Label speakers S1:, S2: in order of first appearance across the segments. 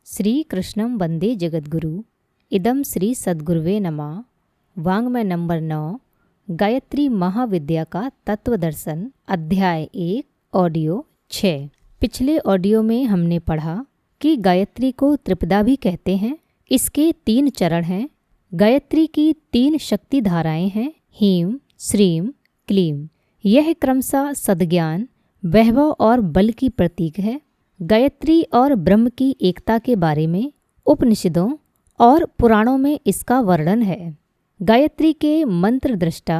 S1: श्री कृष्णं वंदे जगद्गुरु। इदं श्री सद्गुरुवे नमः। वाङ्मय नंबर 9, गायत्री महाविद्या का तत्वदर्शन, अध्याय 1, ऑडियो 6। पिछले ऑडियो में हमने पढ़ा कि गायत्री को त्रिपदा भी कहते हैं। इसके 3 चरण हैं। गायत्री की 3 शक्ति धाराएं हैं, हीम, श्रीम, क्लीम। यह क्रमशः सद्ज्ञान, वैभव और बल की प्रतीक है। गायत्री और ब्रह्म की एकता के बारे में उपनिषदों और पुराणों में इसका वर्णन है। गायत्री के मंत्र दृष्टा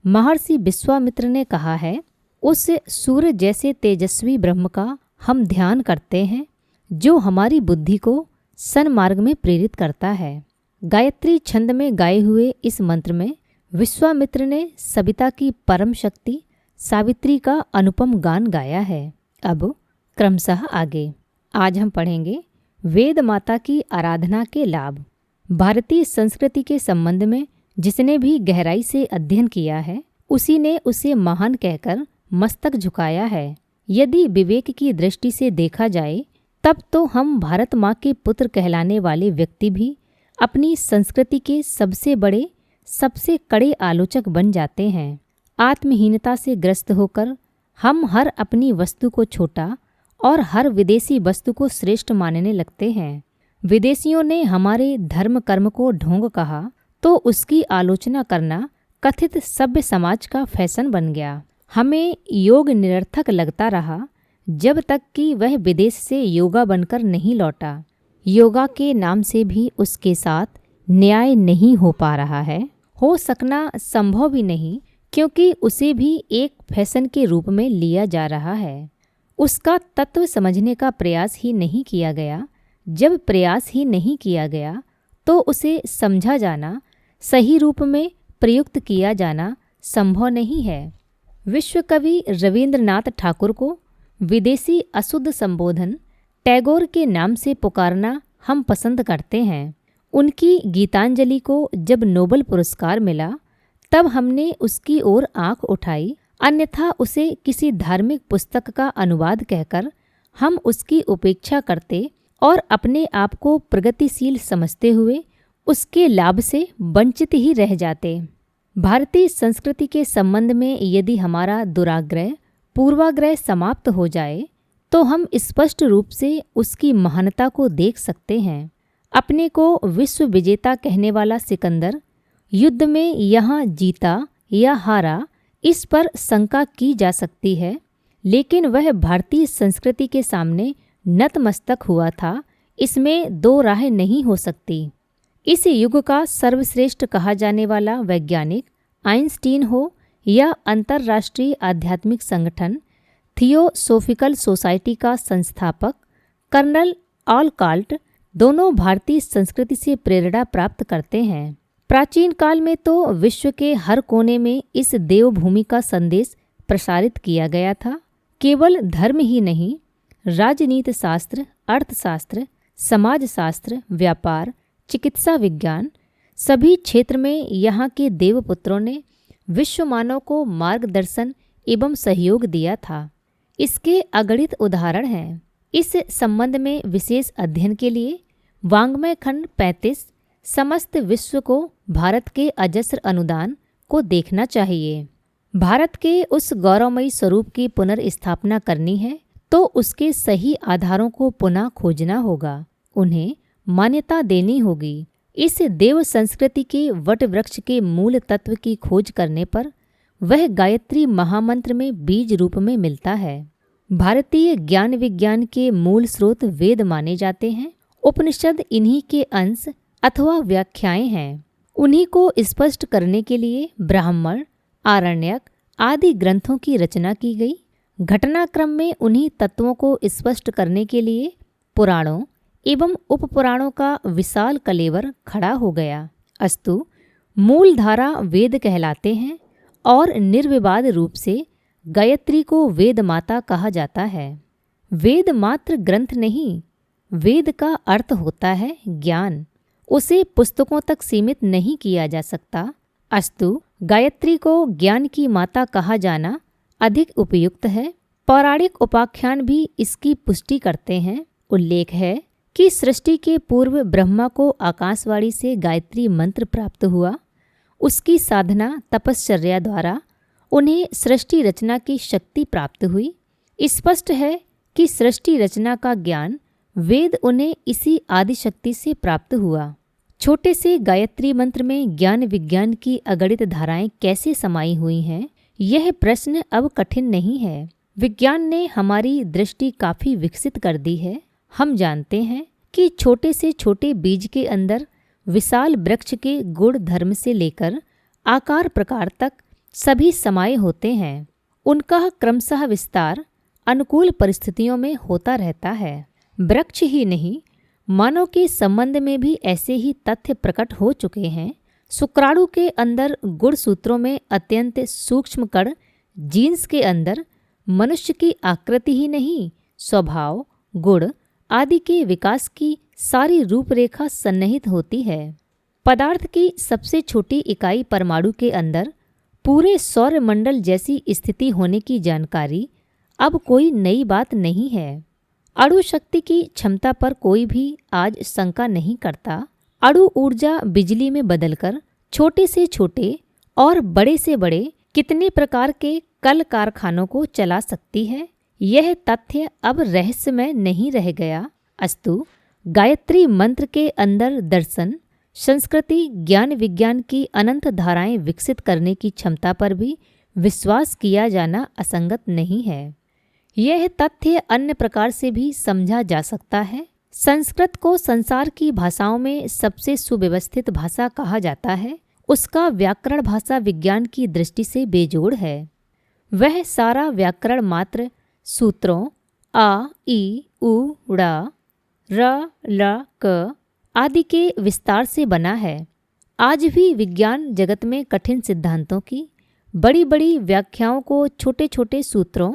S1: महर्षि विश्वामित्र ने कहा है, उस सूर्य जैसे तेजस्वी ब्रह्म का हम ध्यान करते हैं जो हमारी बुद्धि को सन्मार्ग में प्रेरित करता है। गायत्री छंद में गाए हुए इस मंत्र में विश्वामित्र ने सविता की परम शक्ति सावित्री का अनुपम गान गाया है। अब क्रमशः आगे आज हम पढ़ेंगे वेद माता की आराधना के लाभ। भारतीय संस्कृति के संबंध में जिसने भी गहराई से अध्ययन किया है उसी ने उसे महान कहकर मस्तक झुकाया है। यदि विवेक की दृष्टि से देखा जाए तब तो हम भारत माँ के पुत्र कहलाने वाले व्यक्ति भी अपनी संस्कृति के सबसे बड़े, सबसे कड़े आलोचक बन जाते हैं। आत्महीनता से ग्रस्त होकर हम हर अपनी वस्तु को छोटा और हर विदेशी वस्तु को श्रेष्ठ मानने लगते हैं। विदेशियों ने हमारे धर्म कर्म को ढोंग कहा तो उसकी आलोचना करना कथित सभ्य समाज का फैशन बन गया। हमें योग निरर्थक लगता रहा जब तक कि वह विदेश से योगा बनकर नहीं लौटा। योगा के नाम से भी उसके साथ न्याय नहीं हो पा रहा है, हो सकना संभव भी नहीं, क्योंकि उसे भी एक फैशन के रूप में लिया जा रहा है। उसका तत्व समझने का प्रयास ही नहीं किया गया। जब प्रयास ही नहीं किया गया तो उसे समझा जाना, सही रूप में प्रयुक्त किया जाना संभव नहीं है। विश्व कवि रविंद्रनाथ ठाकुर को विदेशी अशुद्ध संबोधन टैगोर के नाम से पुकारना हम पसंद करते हैं। उनकी गीतांजलि को जब नोबेल पुरस्कार मिला तब हमने उसकी ओर आंख उठाई, अन्यथा उसे किसी धार्मिक पुस्तक का अनुवाद कहकर हम उसकी उपेक्षा करते और अपने आप को प्रगतिशील समझते हुए उसके लाभ से वंचित ही रह जाते। भारतीय संस्कृति के संबंध में यदि हमारा दुराग्रह, पूर्वाग्रह समाप्त हो जाए तो हम स्पष्ट रूप से उसकी महानता को देख सकते हैं। अपने को विश्व विजेता कहने वाला सिकंदर युद्ध में यहाँ जीता या हारा, इस पर शंका की जा सकती है, लेकिन वह भारतीय संस्कृति के सामने नतमस्तक हुआ था, इसमें 2 राहें नहीं हो सकती। इस युग का सर्वश्रेष्ठ कहा जाने वाला वैज्ञानिक आइंस्टीन हो या अंतर्राष्ट्रीय आध्यात्मिक संगठन थियोसोफिकल सोसाइटी का संस्थापक कर्नल ऑलकाल्ट, दोनों भारतीय संस्कृति से प्रेरणा प्राप्त करते हैं। प्राचीन काल में तो विश्व के हर कोने में इस देवभूमि का संदेश प्रसारित किया गया था। केवल धर्म ही नहीं, राजनीति शास्त्र, अर्थशास्त्र, समाजशास्त्र, व्यापार, चिकित्सा विज्ञान, सभी क्षेत्र में यहाँ के देवपुत्रों ने विश्व मानव को मार्गदर्शन एवं सहयोग दिया था। इसके अगणित उदाहरण हैं। इस संबंध में विशेष अध्ययन के लिए वाङ्मय खंड 35 समस्त विश्व को भारत के अजस्र अनुदान को देखना चाहिए। भारत के उस गौरवमयी स्वरूप की पुनर्स्थापना करनी है तो उसके सही आधारों को पुनः खोजना होगा, उन्हें मान्यता देनी होगी। इस देव संस्कृति के वट वृक्ष के मूल तत्व की खोज करने पर वह गायत्री महामंत्र में बीज रूप में मिलता है। भारतीय ज्ञान विज्ञान के मूल स्रोत वेद माने जाते हैं। उपनिषद इन्हीं के अंश अथवा व्याख्याएं हैं। उन्हीं को स्पष्ट करने के लिए ब्राह्मण, आरण्यक आदि ग्रंथों की रचना की गई। घटनाक्रम में उन्हीं तत्वों को स्पष्ट करने के लिए पुराणों एवं उपपुराणों का विशाल कलेवर खड़ा हो गया। अस्तु, मूल धारा वेद कहलाते हैं और निर्विवाद रूप से गायत्री को वेद माता कहा जाता है। वेद मात्र ग्रंथ नहीं, वेद का अर्थ होता है ज्ञान। उसे पुस्तकों तक सीमित नहीं किया जा सकता। अस्तु, गायत्री को ज्ञान की माता कहा जाना अधिक उपयुक्त है। पौराणिक उपाख्यान भी इसकी पुष्टि करते हैं। उल्लेख है कि सृष्टि के पूर्व ब्रह्मा को आकाशवाणी से गायत्री मंत्र प्राप्त हुआ। उसकी साधना तपश्चर्या द्वारा उन्हें सृष्टि रचना की शक्ति प्राप्त हुई। स्पष्ट है कि सृष्टि रचना का ज्ञान वेद उन्हें इसी आदि शक्ति से प्राप्त हुआ। छोटे से गायत्री मंत्र में ज्ञान विज्ञान की अगणित धाराएं कैसे समाई हुई हैं, यह प्रश्न अब कठिन नहीं है। विज्ञान ने हमारी दृष्टि काफ़ी विकसित कर दी है। हम जानते हैं कि छोटे से छोटे बीज के अंदर विशाल वृक्ष के गुण धर्म से लेकर आकार प्रकार तक सभी समाये होते हैं। उनका क्रमशः विस्तार अनुकूल परिस्थितियों में होता रहता है। वृक्ष ही नहीं, मानव के संबंध में भी ऐसे ही तथ्य प्रकट हो चुके हैं। शुक्राणु के अंदर गुणसूत्रों में अत्यंत सूक्ष्म कण, जीन्स के अंदर मनुष्य की आकृति ही नहीं, स्वभाव, गुण आदि के विकास की सारी रूपरेखा सन्निहित होती है। पदार्थ की सबसे छोटी इकाई परमाणु के अंदर पूरे सौरमंडल जैसी स्थिति होने की जानकारी अब कोई नई बात नहीं है। अणु शक्ति की क्षमता पर कोई भी आज शंका नहीं करता। अणु ऊर्जा बिजली में बदलकर छोटे से छोटे और बड़े से बड़े कितने प्रकार के कल कारखानों को चला सकती है, यह तथ्य अब रहस्यमय नहीं रह गया। अस्तु गायत्री मंत्र के अंदर दर्शन, संस्कृति, ज्ञान विज्ञान की अनंत धाराएं विकसित करने की क्षमता पर भी विश्वास किया जाना असंगत नहीं है। यह तथ्य अन्य प्रकार से भी समझा जा सकता है। संस्कृत को संसार की भाषाओं में सबसे सुव्यवस्थित भाषा कहा जाता है। उसका व्याकरण भाषा विज्ञान की दृष्टि से बेजोड़ है। वह सारा व्याकरण मात्र सूत्रों आ, ई, उ, ड़ा, र, ल, क आदि के विस्तार से बना है। आज भी विज्ञान जगत में कठिन सिद्धांतों की बड़ी बड़ी व्याख्याओं को छोटे छोटे सूत्रों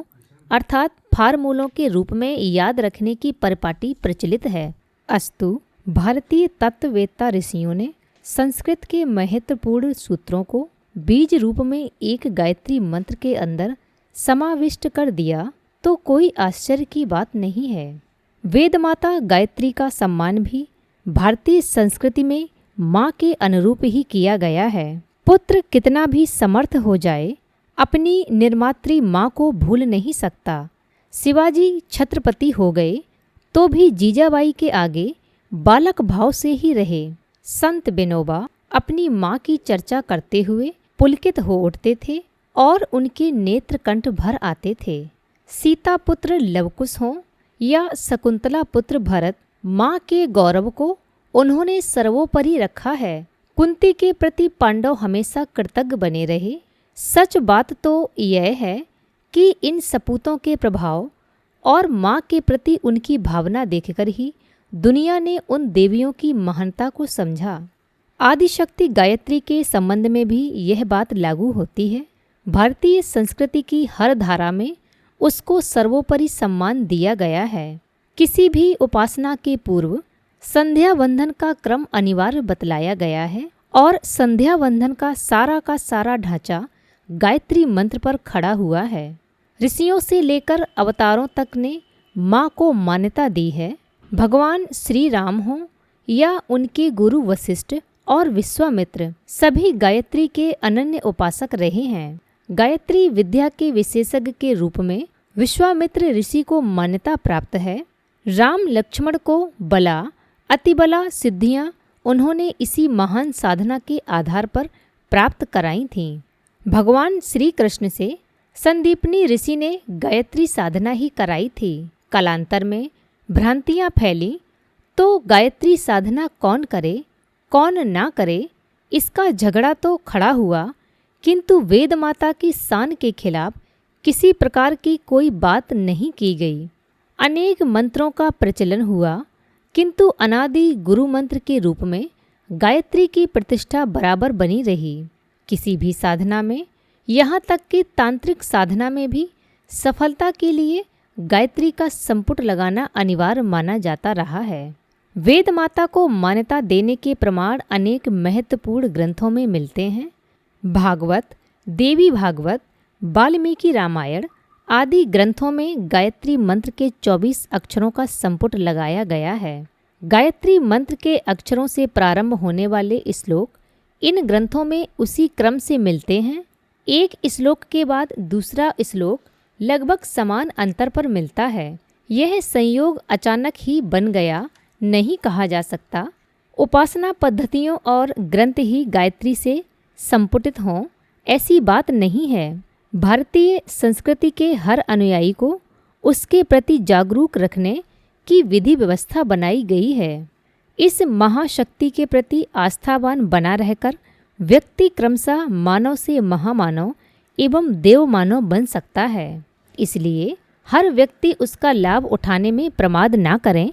S1: अर्थात फार्मूलों के रूप में याद रखने की परिपाटी प्रचलित है। अस्तु भारतीय तत्ववेत्ता ऋषियों ने संस्कृत के महत्वपूर्ण सूत्रों को बीज रूप में एक गायत्री मंत्र के अंदर समाविष्ट कर दिया तो कोई आश्चर्य की बात नहीं है। वेद माता गायत्री का सम्मान भी भारतीय संस्कृति में माँ के अनुरूप ही किया गया है। पुत्र कितना भी समर्थ हो जाए, अपनी निर्मात्री माँ को भूल नहीं सकता। शिवाजी छत्रपति हो गए तो भी जीजाबाई के आगे बालक भाव से ही रहे। संत विनोबा अपनी माँ की चर्चा करते हुए पुलकित हो उठते थे और उनके नेत्र कंठ भर आते थे। सीता पुत्र लवकुश हों या शकुंतला पुत्र भरत, माँ के गौरव को उन्होंने सर्वोपरि रखा है। कुंती के प्रति पांडव हमेशा कृतज्ञ बने रहे। सच बात तो यह है कि इन सपूतों के प्रभाव और माँ के प्रति उनकी भावना देखकर ही दुनिया ने उन देवियों की महानता को समझा। आदिशक्ति गायत्री के संबंध में भी यह बात लागू होती है। भारतीय संस्कृति की हर धारा में उसको सर्वोपरि सम्मान दिया गया है। किसी भी उपासना के पूर्व संध्या वंदन का क्रम अनिवार्य बतलाया गया है और संध्या वंदन का सारा ढांचा गायत्री मंत्र पर खड़ा हुआ है। ऋषियों से लेकर अवतारों तक ने माँ को मान्यता दी है। भगवान श्री राम हों या उनके गुरु वशिष्ठ और विश्वामित्र, सभी गायत्री के अनन्य उपासक रहे हैं। गायत्री विद्या के विशेषज्ञ के रूप में विश्वामित्र ऋषि को मान्यता प्राप्त है। राम लक्ष्मण को बला, अतिबला सिद्धियाँ उन्होंने इसी महान साधना के आधार पर प्राप्त कराई थीं। भगवान श्री कृष्ण से संदीपनी ऋषि ने गायत्री साधना ही कराई थी। कालांतर में भ्रांतियाँ फैली तो गायत्री साधना कौन करे कौन ना करे, इसका झगड़ा तो खड़ा हुआ, किंतु वेद माता की शान के खिलाफ किसी प्रकार की कोई बात नहीं की गई। अनेक मंत्रों का प्रचलन हुआ, किंतु अनादि गुरु मंत्र के रूप में गायत्री की प्रतिष्ठा बराबर बनी रही। किसी भी साधना में, यहाँ तक कि तांत्रिक साधना में भी सफलता के लिए गायत्री का संपुट लगाना अनिवार्य माना जाता रहा है। वेद माता को मान्यता देने के प्रमाण अनेक महत्वपूर्ण ग्रंथों में मिलते हैं। भागवत, देवी भागवत, वाल्मीकि रामायण आदि ग्रंथों में गायत्री मंत्र के 24 अक्षरों का संपुट लगाया गया है। गायत्री मंत्र के अक्षरों से प्रारंभ होने वाले श्लोक इन ग्रंथों में उसी क्रम से मिलते हैं। एक श्लोक के बाद दूसरा श्लोक लगभग समान अंतर पर मिलता है। यह संयोग अचानक ही बन गया नहीं कहा जा सकता। उपासना पद्धतियों और ग्रंथ ही गायत्री से संपुटित हों ऐसी बात नहीं है। भारतीय संस्कृति के हर अनुयायी को उसके प्रति जागरूक रखने की विधि व्यवस्था बनाई गई है। इस महाशक्ति के प्रति आस्थावान बना रहकर व्यक्ति क्रमशः मानव से महामानव एवं देव मानव बन सकता है। इसलिए हर व्यक्ति उसका लाभ उठाने में प्रमाद ना करें,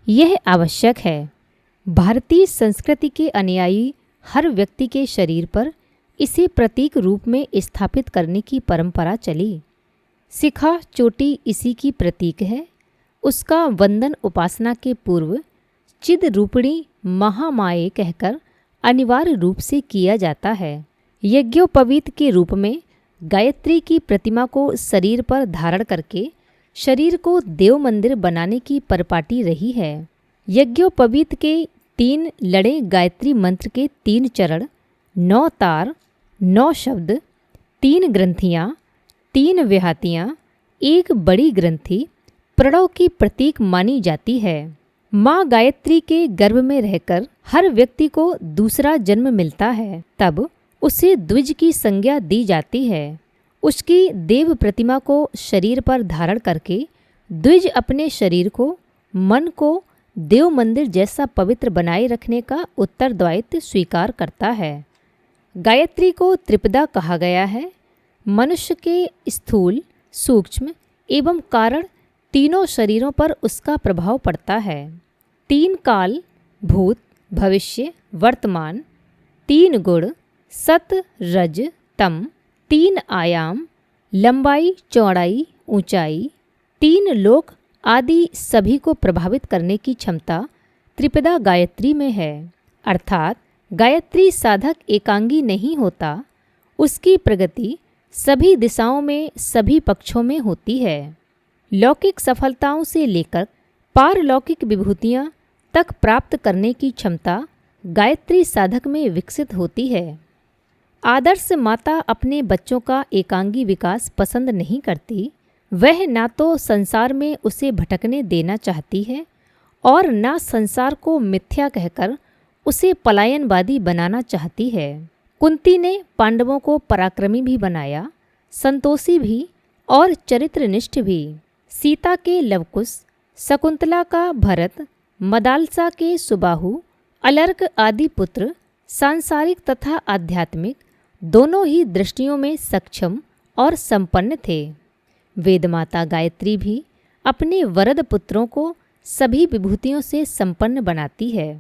S1: यह आवश्यक है। भारतीय संस्कृति के अनुयायी हर व्यक्ति के शरीर पर इसे प्रतीक रूप में स्थापित करने की परंपरा चली। शिखा चोटी इसी की प्रतीक है। उसका वंदन उपासना के पूर्व चिद रूपिणी महामाये कहकर अनिवार्य रूप से किया जाता है। यज्ञोपवीत के रूप में गायत्री की प्रतिमा को शरीर पर धारण करके शरीर को देव मंदिर बनाने की परिपाटी रही है। यज्ञोपवीत के 3 लड़े गायत्री मंत्र के 3 चरण, 9 तार, 9 शब्द, 3 ग्रंथियाँ, 3 व्याहतियाँ, एक बड़ी ग्रंथि प्रणव की प्रतीक मानी जाती है। माँ गायत्री के गर्भ में रहकर हर व्यक्ति को दूसरा जन्म मिलता है, तब उसे द्विज की संज्ञा दी जाती है। उसकी देव प्रतिमा को शरीर पर धारण करके द्विज अपने शरीर को, मन को देव मंदिर जैसा पवित्र बनाए रखने का उत्तरदायित्व स्वीकार करता है। गायत्री को त्रिपदा कहा गया है। मनुष्य के स्थूल, सूक्ष्म एवं कारण तीनों शरीरों पर उसका प्रभाव पड़ता है। 3 काल, भूत, भविष्य, वर्तमान, 3 गुण, सत, रज, तम, 3 आयाम, लंबाई, चौड़ाई, ऊंचाई, 3 लोक आदि सभी को प्रभावित करने की क्षमता त्रिपदा गायत्री में है। अर्थात गायत्री साधक एकांगी नहीं होता, उसकी प्रगति सभी दिशाओं में, सभी पक्षों में होती है। लौकिक सफलताओं से लेकर पारलौकिक विभूतियाँ तक प्राप्त करने की क्षमता गायत्री साधक में विकसित होती है। आदर्श माता अपने बच्चों का एकांगी विकास पसंद नहीं करती। वह ना तो संसार में उसे भटकने देना चाहती है और ना संसार को मिथ्या कहकर उसे पलायनवादी बनाना चाहती है। कुंती ने पांडवों को पराक्रमी भी बनाया, संतोषी भी और चरित्रनिष्ठ भी। सीता के लवकुश, शकुंतला का भरत, मदालसा के सुबाहु, अलर्क आदि पुत्र सांसारिक तथा आध्यात्मिक दोनों ही दृष्टियों में सक्षम और संपन्न थे। वेदमाता गायत्री भी अपने वरद पुत्रों को सभी विभूतियों से संपन्न बनाती है।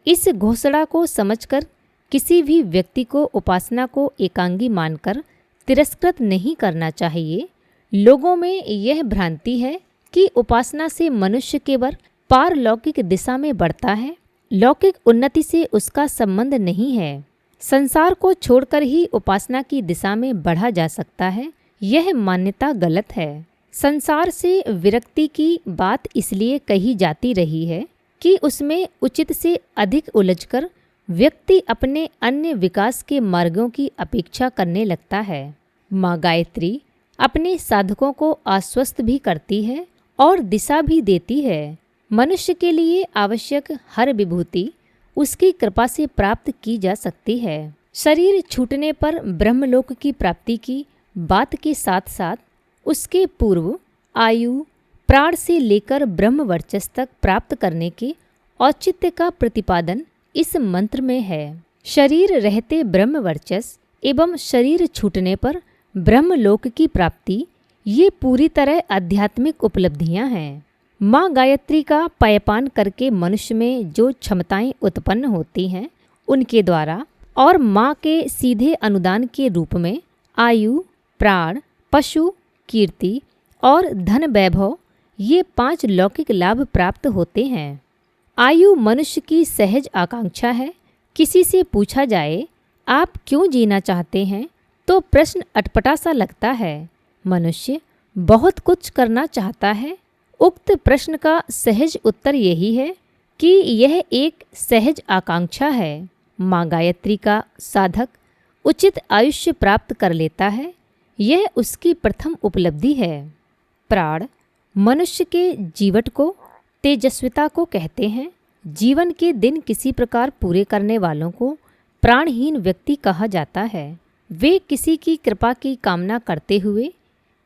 S1: इस घोषणा को समझकर किसी भी व्यक्ति को उपासना को एकांगी मानकर तिरस्कृत नहीं करना चाहिए। लोगों में यह भ्रांति है कि उपासना से मनुष्य केवल पारलौकिक दिशा में बढ़ता है, लौकिक उन्नति से उसका संबंध नहीं है। संसार को छोड़कर ही उपासना की दिशा में बढ़ा जा सकता है, यह मान्यता गलत है। संसार से विरक्ति की बात इसलिए कही जाती रही है कि उसमें उचित से अधिक उलझकर व्यक्ति अपने अन्य विकास के मार्गों की अपेक्षा करने लगता है। माँ गायत्री अपने साधकों को आश्वस्त भी करती है और दिशा भी देती है। मनुष्य के लिए आवश्यक हर विभूति उसकी कृपा से प्राप्त की जा सकती है। शरीर छूटने पर ब्रह्मलोक की प्राप्ति की बात के साथ साथ उसके पूर्व आयु, प्राण से लेकर ब्रह्म वर्चस्व तक प्राप्त करने के औचित्य का प्रतिपादन इस मंत्र में है। शरीर रहते ब्रह्म वर्चस्व एवं शरीर छूटने पर ब्रह्मलोक की प्राप्ति, ये पूरी तरह आध्यात्मिक उपलब्धियां हैं। माँ गायत्री का पायपान करके मनुष्य में जो क्षमताएं उत्पन्न होती हैं, उनके द्वारा और माँ के सीधे अनुदान के रूप में आयु, प्राण, पशु, कीर्ति और धन वैभव, ये 5 लौकिक लाभ प्राप्त होते हैं। आयु मनुष्य की सहज आकांक्षा है। किसी से पूछा जाए आप क्यों जीना चाहते हैं तो प्रश्न अटपटा सा लगता है। मनुष्य बहुत कुछ करना चाहता है। उक्त प्रश्न का सहज उत्तर यही है कि यह एक सहज आकांक्षा है। माँ गायत्री का साधक उचित आयुष्य प्राप्त कर लेता है, यह उसकी प्रथम उपलब्धि है। प्राण मनुष्य के जीवट को, तेजस्विता को कहते हैं। जीवन के दिन किसी प्रकार पूरे करने वालों को प्राणहीन व्यक्ति कहा जाता है। वे किसी की कृपा की कामना करते हुए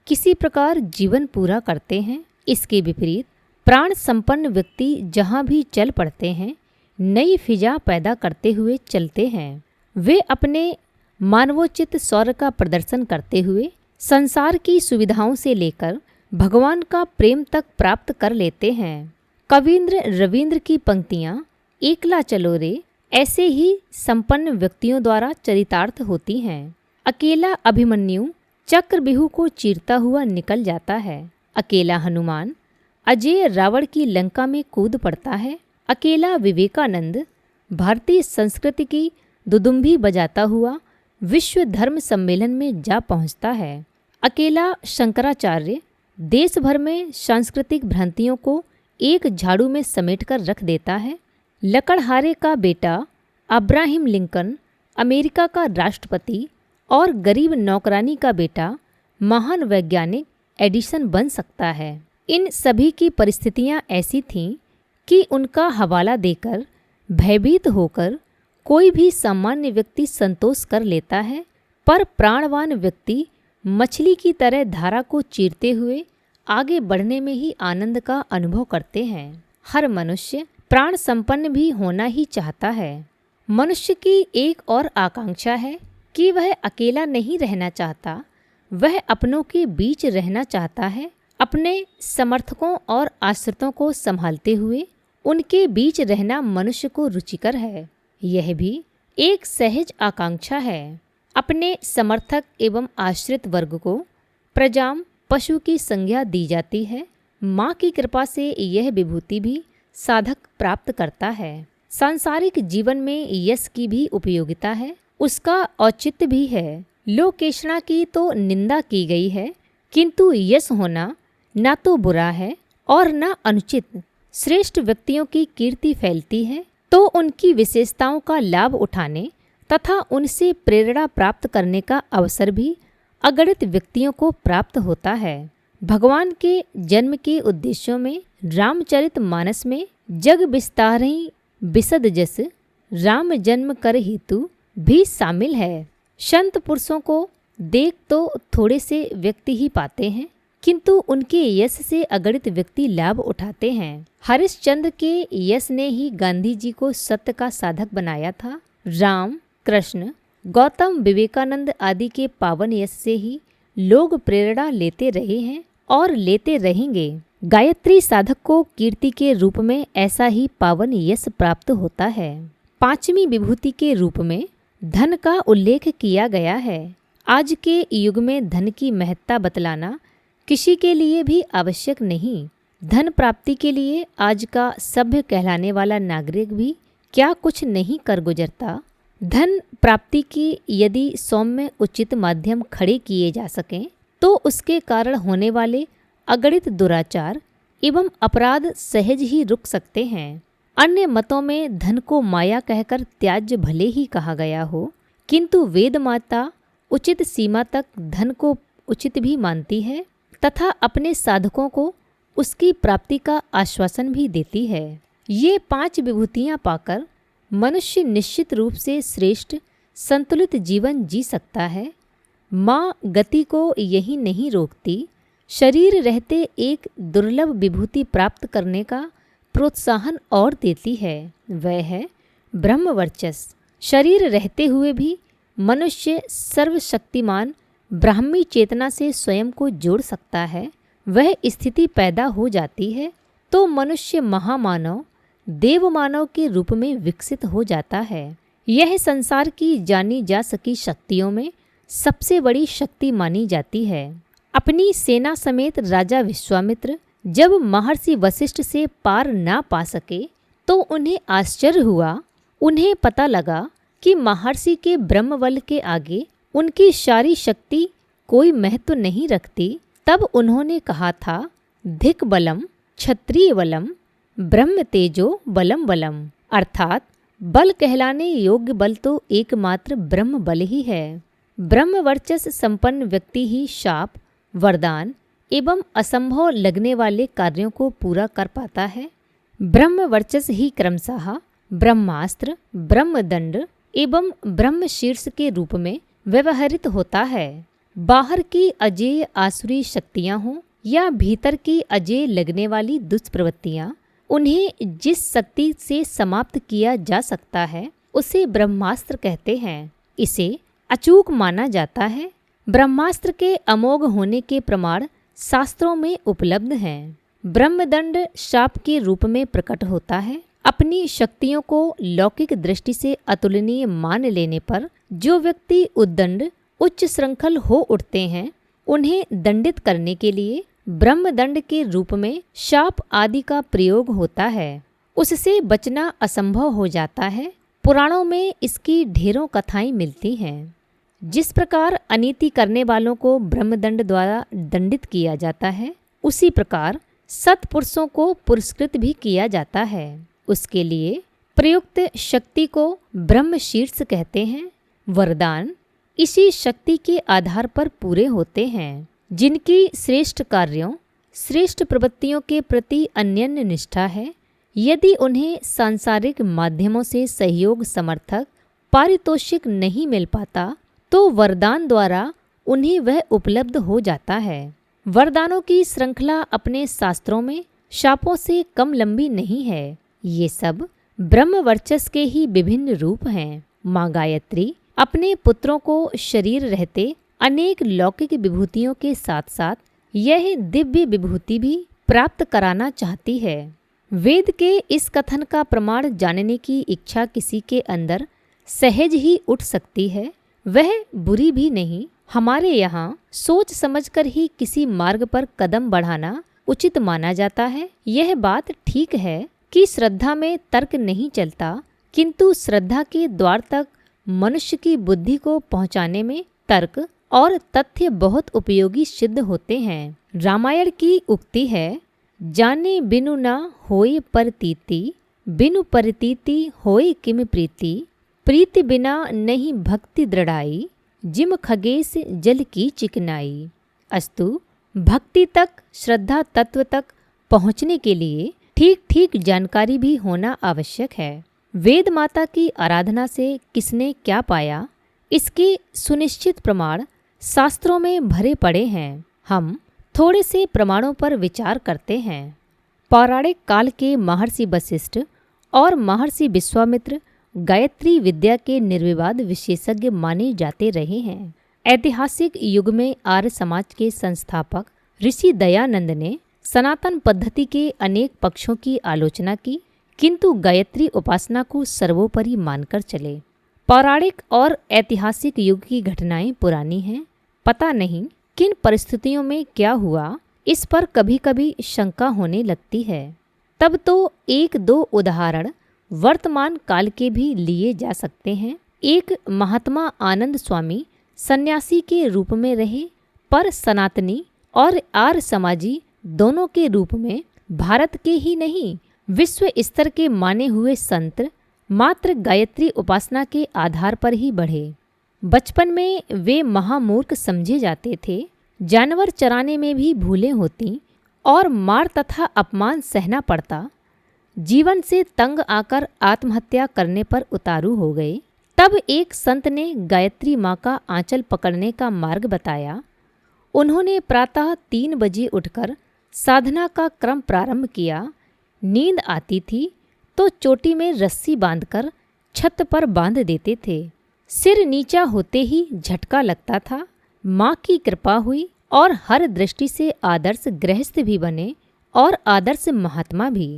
S1: किसी प्रकार जीवन पूरा करते हैं। इसके विपरीत प्राण संपन्न व्यक्ति जहाँ भी चल पड़ते हैं, नई फिजा पैदा करते हुए चलते हैं। वे अपने मानवोचित शौर्य का प्रदर्शन करते हुए संसार की सुविधाओं से लेकर भगवान का प्रेम तक प्राप्त कर लेते हैं। कवींद्र रविंद्र की पंक्तियाँ एकला चलो रे ऐसे ही संपन्न व्यक्तियों द्वारा चरितार्थ होती हैं। अकेला अभिमन्यु चक्रव्यूह को चीरता हुआ निकल जाता है। अकेला हनुमान अजय रावण की लंका में कूद पड़ता है। अकेला विवेकानंद भारतीय संस्कृति की दुदुम्भी बजाता हुआ विश्व धर्म सम्मेलन में जा पहुंचता है। अकेला शंकराचार्य देश भर में सांस्कृतिक भ्रांतियों को एक झाड़ू में समेटकर रख देता है। लकड़हारे का बेटा अब्राहम लिंकन अमेरिका का राष्ट्रपति और गरीब नौकरानी का बेटा महान वैज्ञानिक एडिसन बन सकता है। इन सभी की परिस्थितियां ऐसी थीं कि उनका हवाला देकर भयभीत होकर कोई भी सामान्य व्यक्ति संतोष कर लेता है, पर प्राणवान व्यक्ति मछली की तरह धारा को चीरते हुए आगे बढ़ने में ही आनंद का अनुभव करते हैं। हर मनुष्य प्राण संपन्न भी होना ही चाहता है। मनुष्य की एक और आकांक्षा है कि वह अकेला नहीं रहना चाहता, वह अपनों के बीच रहना चाहता है। अपने समर्थकों और आश्रितों को संभालते हुए उनके बीच रहना मनुष्य को रुचिकर है। यह भी एक सहज आकांक्षा है। अपने समर्थक एवं आश्रित वर्ग को प्रजाम पशु की संज्ञा दी जाती है। माँ की कृपा से यह विभूति भी साधक प्राप्त करता है। सांसारिक जीवन में यश की भी उपयोगिता है, उसका औचित्य भी है। लोकेशना की तो निंदा की गई है, किंतु यश होना ना तो बुरा है और ना अनुचित। श्रेष्ठ व्यक्तियों की कीर्ति फैलती है तो उनकी विशेषताओं का लाभ उठाने तथा उनसे प्रेरणा प्राप्त करने का अवसर भी अगणित व्यक्तियों को प्राप्त होता है। भगवान के जन्म के उद्देश्यों में रामचरितमानस में जग विस्तारहि बिसद जस राम जन्म कर हेतु भी शामिल है। संत पुरुषों को देख तो थोड़े से व्यक्ति ही पाते हैं, किंतु उनके यश से अगणित व्यक्ति लाभ उठाते हैं। हरिश्चंद्र के यश ने ही गांधी जी को सत्य का साधक बनाया था। राम, कृष्ण, गौतम, विवेकानंद आदि के पावन यश से ही लोग प्रेरणा लेते रहे हैं और लेते रहेंगे। गायत्री साधक को कीर्ति के रूप में ऐसा ही पावन यश प्राप्त होता है। पांचवी विभूति के रूप में धन का उल्लेख किया गया है। आज के युग में धन की महत्ता बतलाना किसी के लिए भी आवश्यक नहीं। धन प्राप्ति के लिए आज का सभ्य कहलाने वाला नागरिक भी क्या कुछ नहीं कर गुजरता। धन प्राप्ति की यदि सौम्य उचित माध्यम खड़े किए जा सकें तो उसके कारण होने वाले अगणित दुराचार एवं अपराध सहज ही रुक सकते हैं। अन्य मतों में धन को माया कहकर त्याज्य भले ही कहा गया हो, किंतु वेद माता उचित सीमा तक धन को उचित भी मानती है तथा अपने साधकों को उसकी प्राप्ति का आश्वासन भी देती है। ये पांच विभूतियां पाकर मनुष्य निश्चित रूप से श्रेष्ठ संतुलित जीवन जी सकता है। माँ गति को यही नहीं रोकती, शरीर रहते एक दुर्लभ विभूति प्राप्त करने का प्रोत्साहन और देती है, वह है ब्रह्मवर्चस। शरीर रहते हुए भी मनुष्य सर्वशक्तिमान ब्राह्मी चेतना से स्वयं को जोड़ सकता है। वह स्थिति पैदा हो जाती है तो मनुष्य महामानव देवमानव के रूप में विकसित हो जाता है। यह संसार की जानी जा सकी शक्तियों में सबसे बड़ी शक्ति मानी जाती है। अपनी सेना समेत राजा विश्वामित्र जब महर्षि वशिष्ठ से पार ना पा सके तो उन्हें आश्चर्य हुआ। उन्हें पता लगा कि महर्षि के ब्रह्मबल के आगे उनकी सारी शक्ति कोई महत्व नहीं रखती। तब उन्होंने कहा था, धिक बलम क्षत्रिय बलम ब्रह्म तेजो बलम बलम, अर्थात बल कहलाने योग्य बल तो एकमात्र ब्रह्म बल ही है। ब्रह्म वर्चस्व संपन्न व्यक्ति ही शाप, वरदान एवं असंभव लगने वाले कार्यों को पूरा कर पाता है। ब्रह्म वर्चस्व ही क्रमशः ब्रह्मास्त्र, ब्रह्मदंड एवं ब्रह्म शीर्ष के रूप में व्यवहरित होता है। बाहर की अजेय आसुरी शक्तियां हों या भीतर की अजेय लगने वाली दुष्प्रवृत्तियां, उन्हें जिस शक्ति से समाप्त किया जा सकता है उसे ब्रह्मास्त्र कहते हैं। इसे अचूक माना जाता है। ब्रह्मास्त्र के अमोघ होने के प्रमाण शास्त्रों में उपलब्ध हैं। ब्रह्मदंड शाप के रूप में प्रकट होता है। अपनी शक्तियों को लौकिक दृष्टि से अतुलनीय मान लेने पर जो व्यक्ति उद्दंड उच्च श्रृंखल हो उठते हैं, उन्हें दंडित करने के लिए ब्रह्मदंड के रूप में शाप आदि का प्रयोग होता है। उससे बचना असंभव हो जाता है। पुराणों में इसकी ढेरों कथाएं मिलती हैं। जिस प्रकार अनीति करने वालों को ब्रह्मदंड द्वारा दंडित किया जाता है, उसी प्रकार सत्पुरुषों को पुरस्कृत भी किया जाता है। उसके लिए प्रयुक्त शक्ति को ब्रह्म शीर्ष कहते हैं। वरदान इसी शक्ति के आधार पर पूरे होते हैं। जिनकी श्रेष्ठ कार्यों, श्रेष्ठ प्रवृत्तियों के प्रति अन्यन्य निष्ठा है, यदि उन्हें सांसारिक माध्यमों से सहयोग, समर्थक, पारितोषिक नहीं मिल पाता तो वरदान द्वारा उन्हें वह उपलब्ध हो जाता है। वरदानों की श्रृंखला अपने शास्त्रों में शापों से कम लंबी नहीं है। ये सब ब्रह्म वर्चस्व के ही विभिन्न रूप हैं। माँ गायत्री अपने पुत्रों को शरीर रहते अनेक लौकिक विभूतियों के साथ साथ यह दिव्य विभूति भी प्राप्त कराना चाहती है। वेद के इस कथन का प्रमाण जानने की इच्छा किसी के अंदर सहज ही उठ सकती है, वह बुरी भी नहीं। हमारे यहाँ सोच समझकर ही किसी मार्ग पर कदम बढ़ाना उचित माना जाता है। यह बात ठीक है कि श्रद्धा में तर्क नहीं चलता, किंतु श्रद्धा के द्वार तक मनुष्य की बुद्धि को पहुँचाने में तर्क और तथ्य बहुत उपयोगी सिद्ध होते हैं। रामायण की उक्ति है, जाने बिनु ना होय परतीति, बिनु परतीति होय किम प्रीति, प्रीति बिना नहीं भक्ति दृढ़ाई, जिम खगेश जल की चिकनाई। अस्तु भक्ति तक, श्रद्धा तत्व तक पहुँचने के लिए ठीक ठीक जानकारी भी होना आवश्यक है। वेद माता की आराधना से किसने क्या पाया, इसके सुनिश्चित प्रमाण शास्त्रों में भरे पड़े हैं। हम थोड़े से प्रमाणों पर विचार करते हैं। पौराणिक काल के महर्षि वशिष्ठ और महर्षि विश्वामित्र गायत्री विद्या के निर्विवाद विशेषज्ञ माने जाते रहे हैं। ऐतिहासिक युग में आर्य समाज के संस्थापक ऋषि दयानंद ने सनातन पद्धति के अनेक पक्षों की आलोचना की, किंतु गायत्री उपासना को सर्वोपरि मानकर चले। पौराणिक और ऐतिहासिक युग की घटनाएं पुरानी हैं। पता नहीं किन परिस्थितियों में क्या हुआ, इस पर कभी कभी शंका होने लगती है। तब तो एक दो उदाहरण वर्तमान काल के भी लिए जा सकते हैं। एक महात्मा आनंद स्वामी सन्यासी के रूप में रहे, पर सनातनी और आर्य समाजी दोनों के रूप में भारत के ही नहीं विश्व स्तर के माने हुए संत मात्र गायत्री उपासना के आधार पर ही बढ़े। बचपन में वे महामूर्ख समझे जाते थे, जानवर चराने में भी भूलें होती और मार तथा अपमान सहना पड़ता। जीवन से तंग आकर आत्महत्या करने पर उतारू हो गए। तब एक संत ने गायत्री माँ का आंचल पकड़ने का मार्ग बताया। उन्होंने प्रातः 3 बजे उठकर साधना का क्रम प्रारंभ किया। नींद आती थी तो चोटी में रस्सी बांधकर छत पर बांध देते थे। सिर नीचा होते ही झटका लगता था। माँ की कृपा हुई और हर दृष्टि से आदर्श गृहस्थ भी बने और आदर्श महात्मा भी।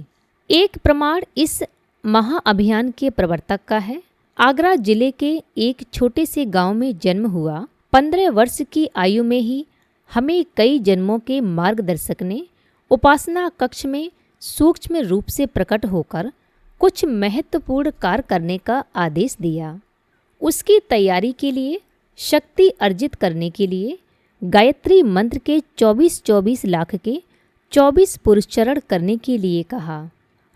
S1: एक प्रमाण इस महाअभियान के प्रवर्तक का है। आगरा जिले के एक छोटे से गांव में जन्म हुआ। 15 वर्ष की आयु में ही हमें कई जन्मों के मार्गदर्शक ने उपासना कक्ष में सूक्ष्म रूप से प्रकट होकर कुछ महत्वपूर्ण कार्य करने का आदेश दिया। उसकी तैयारी के लिए, शक्ति अर्जित करने के लिए गायत्री मंत्र के 24-24 लाख के 24 पुरुषचरण करने के लिए कहा।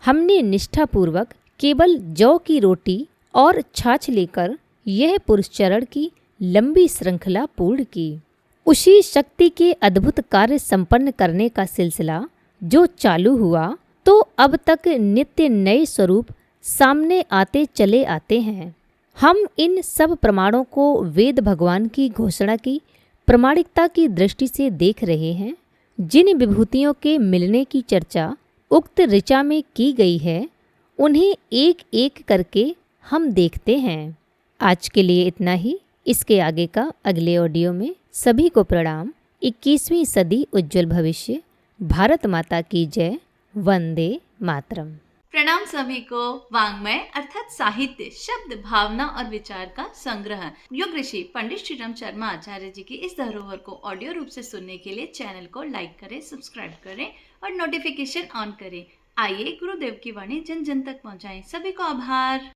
S1: हमने निष्ठापूर्वक केवल जौ की रोटी और छाछ लेकर यह पुरुषचरण की लंबी श्रृंखला पूर्ण की। उसी शक्ति के अद्भुत कार्य संपन्न करने का सिलसिला जो चालू हुआ, तो अब तक नित्य नए स्वरूप सामने आते चले आते हैं। हम इन सब प्रमाणों को वेद भगवान की घोषणा की प्रामाणिकता की दृष्टि से देख रहे हैं। जिन विभूतियों के मिलने की चर्चा उक्त ऋचा में की गई है, उन्हें एक एक करके हम देखते हैं। आज के लिए इतना ही। इसके आगे का अगले ऑडियो में। सभी को प्रणाम। 21वीं सदी उज्जवल भविष्य। भारत माता की जय। वंदे मातरम।
S2: प्रणाम सभी को। वाङ्मय अर्थात साहित्य, शब्द, भावना और विचार का संग्रह योग ऋषि पंडित श्रीराम शर्मा आचार्य जी की इस धरोहर को ऑडियो रूप से सुनने के लिए चैनल को लाइक करें, सब्सक्राइब करें और नोटिफिकेशन ऑन करें। आइए गुरुदेव की वाणी जन जन तक पहुंचाएं। सभी को आभार।